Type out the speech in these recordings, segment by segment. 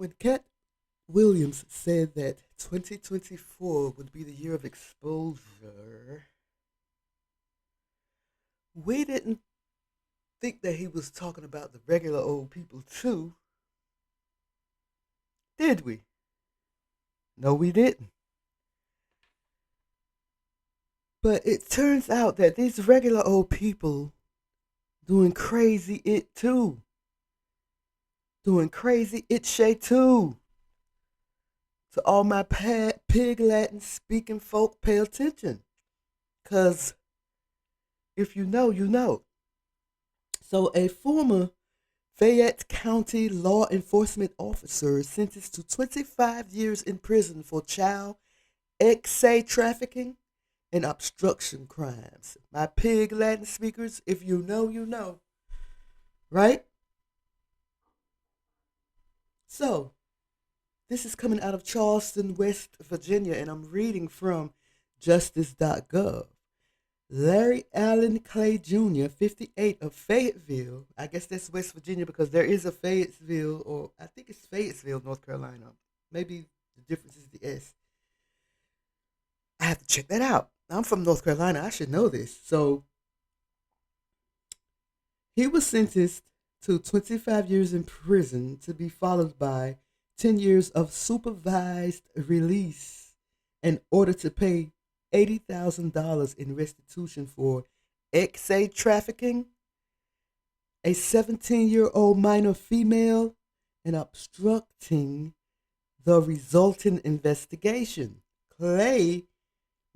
When Cat Williams said that 2024 would be the year of exposure, we didn't think that he was talking about the regular old people too, did we? No, we didn't. But it turns out that these regular old people doing crazy it too. Doing crazy it shay too. To all my pig Latin speaking folk, pay attention. Because if you know, you know. So, a former Fayette County law enforcement officer is sentenced to 25 years in prison for child Exsa trafficking and obstruction crimes. My pig Latin speakers, if you know, you know. Right? So, this is coming out of Charleston, West Virginia, and I'm reading from justice.gov. Larry Allen Clay Jr., 58, of Fayetteville. I guess that's West Virginia because there is a Fayetteville, or I think it's Fayetteville, North Carolina. Maybe the difference is the S. I have to check that out. I'm from North Carolina. I should know this. So he was sentenced to 25 years in prison to be followed by 10 years of supervised release in order to pay $80,000 in restitution for XA trafficking, a 17-year-old minor female, and obstructing the resulting investigation. Clay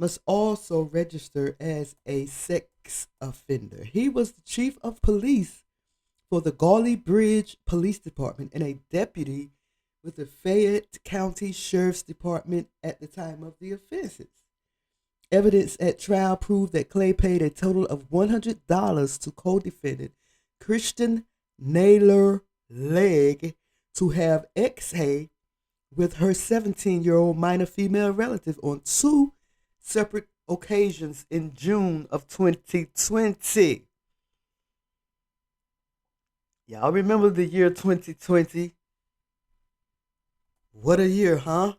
must also register as a sex offender. He was the chief of police for the Gauley Bridge Police Department and a deputy with the Fayette County Sheriff's Department at the time of the offenses. Evidence at trial proved that Clay paid a total of $100 to co-defendant Christian Naylor Legg to have XA with her 17-year-old minor female relative on two separate occasions in June of 2020. Y'all remember the year 2020? What a year, huh?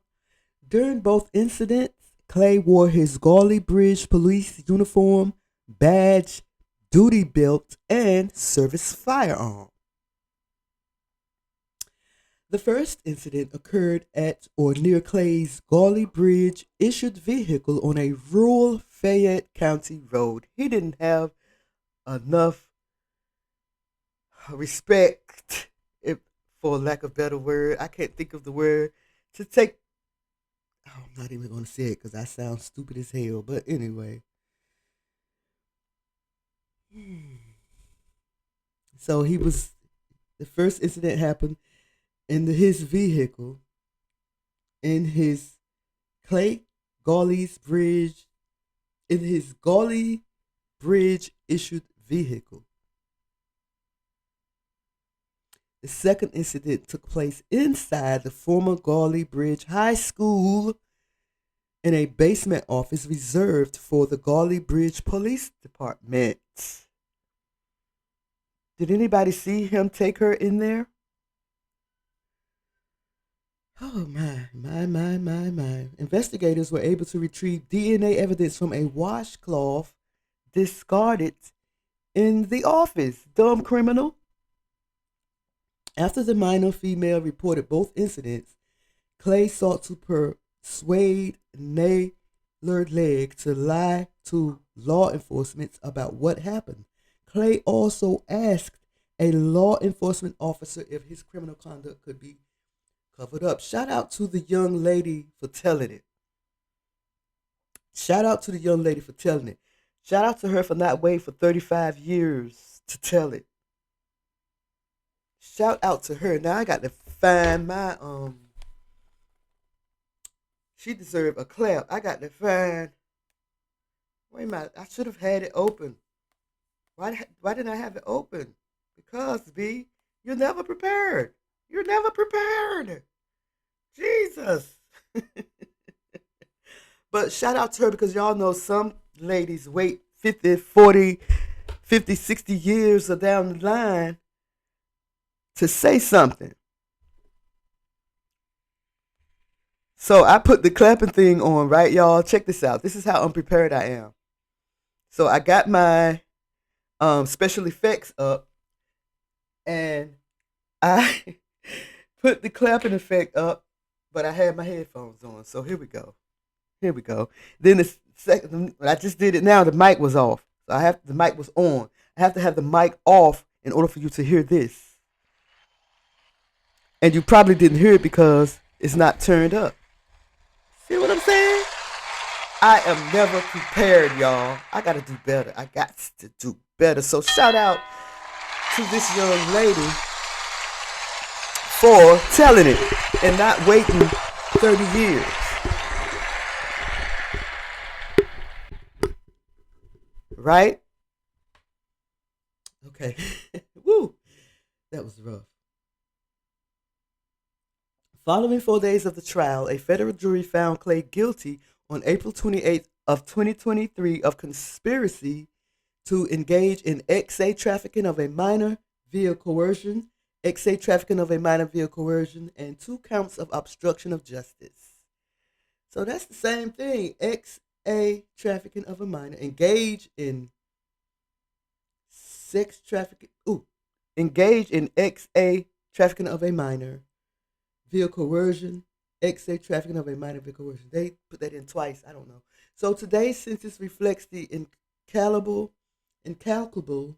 During both incidents, Clay wore his Gauley Bridge police uniform, badge, duty belt, and service firearm. The first incident occurred at or near Clay's Gauley Bridge issued vehicle on a rural Fayette County road. He didn't have enough respect, if, for lack of a better word, I can't think of the word, to take. Oh, I'm not even going to say it because I sound stupid as hell. But anyway. So the first incident happened in his vehicle, in his Clay Gauley's Bridge, in his Gauley Bridge issued vehicle. The second incident took place inside the former Gauley Bridge High School in a basement office reserved for the Gauley Bridge Police Department. Did anybody see him take her in there? Oh my. Investigators were able to retrieve DNA evidence from a washcloth discarded in the office. Dumb criminal. After the minor female reported both incidents, Clay sought to persuade Naylor Legg to lie to law enforcement about what happened. Clay also asked a law enforcement officer if his criminal conduct could be covered up. Shout out to the young lady for telling it. Shout out to the young lady for telling it. Shout out to her for not waiting for 35 years to tell it. Shout out to her. Now I got to find my she deserved a clap. I got to find. Wait a minute. I should have had it open. Why didn't I have it open? Because B, you're never prepared. You're never prepared. Jesus. But shout out to her because y'all know some ladies wait 50, 40, 50, 60 years or down the line to say something. So I put the clapping thing on, right, y'all? Check this out. This is how unprepared I am. So I got my special effects up, and I put the clapping effect up, but I had my headphones on. So here we go. Here we go. Then the second, I just did it now. The mic was off. So the mic was on. I have to have the mic off in order for you to hear this. And you probably didn't hear it because it's not turned up. See what I'm saying? I am never prepared, y'all. I gotta do better. I got to do better. So shout out to this young lady for telling it and not waiting 30 years. Right? Okay. Woo. That was rough. Following 4 days of the trial, a federal jury found Clay guilty on April 28th of 2023 of conspiracy to engage in Exsa trafficking of a minor via coercion, Exsa trafficking of a minor via coercion, and 2 counts of obstruction of justice. So that's the same thing. Exsa trafficking of a minor, engage in sex trafficking. Engage in Exsa trafficking of a minor via coercion, Exsa trafficking of a minor via coercion. They put that in twice. I don't know. So today's sentence reflects the incalculable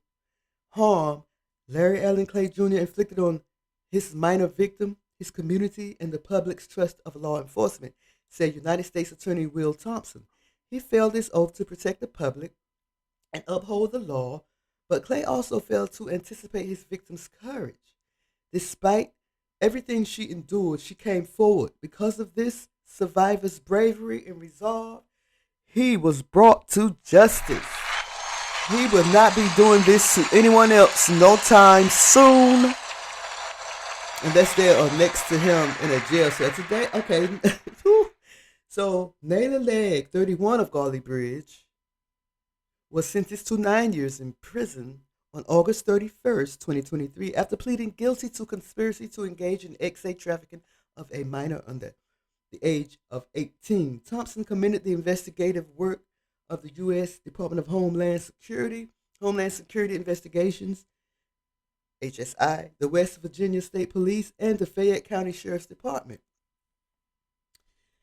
harm Larry Allen Clay Jr. inflicted on his minor victim, his community, and the public's trust of law enforcement, said United States Attorney Will Thompson. He failed his oath to protect the public and uphold the law, but Clay also failed to anticipate his victim's courage. Despite everything she endured, she came forward. Because of this survivor's bravery and resolve, he was brought to justice. He will not be doing this to anyone else no time soon, unless they are next to him in a jail cell. Today, okay. So, Naylor Legg, 31 of Garley Bridge, was sentenced to 9 years in prison on August 31st, 2023, after pleading guilty to conspiracy to engage in Exsa trafficking of a minor under the age of 18. Thompson commended the investigative work of the U.S. Department of Homeland Security Investigations, HSI, the West Virginia State Police, and the Fayette County Sheriff's Department.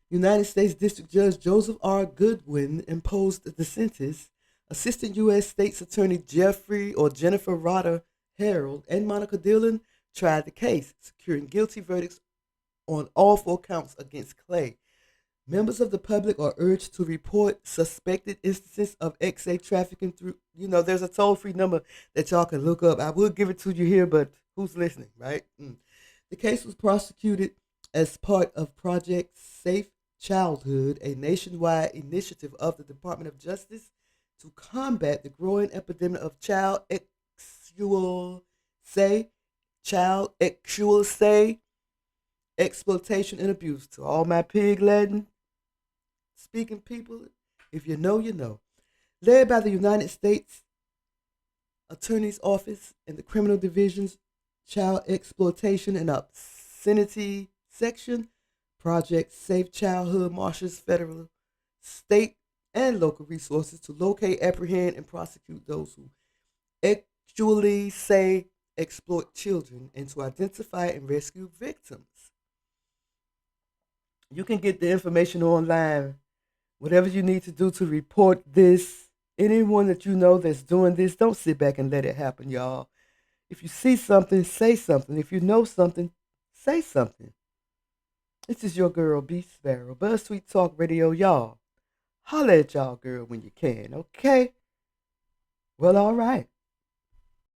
United States District Judge Joseph R. Goodwin imposed the sentence. Assistant U.S. State's Attorney Jennifer Rotter Harold and Monica Dillon tried the case, securing guilty verdicts on all 4 counts against Clay. Members of the public are urged to report suspected instances of Exsa trafficking through, there's a toll-free number that y'all can look up. I will give it to you here, but who's listening, right? The case was prosecuted as part of Project Safe Childhood, a nationwide initiative of the Department of Justice to combat the growing epidemic of child exploitation and abuse. To all my pig Latin speaking people, if you know, you know. Led by the United States Attorney's Office and the Criminal Division's Child Exploitation and Obscenity Section, Project Safe Childhood marshals federal, state, and local resources to locate, apprehend, and prosecute those who actually exploit children and to identify and rescue victims. You can get the information online. Whatever you need to do to report this, anyone that you know that's doing this, don't sit back and let it happen, y'all. If you see something, say something. If you know something, say something. This is your girl, B Sparrow, BuzzzTweet Talk Radio, y'all. Holla at y'all, girl, when you can, okay? Well, all right.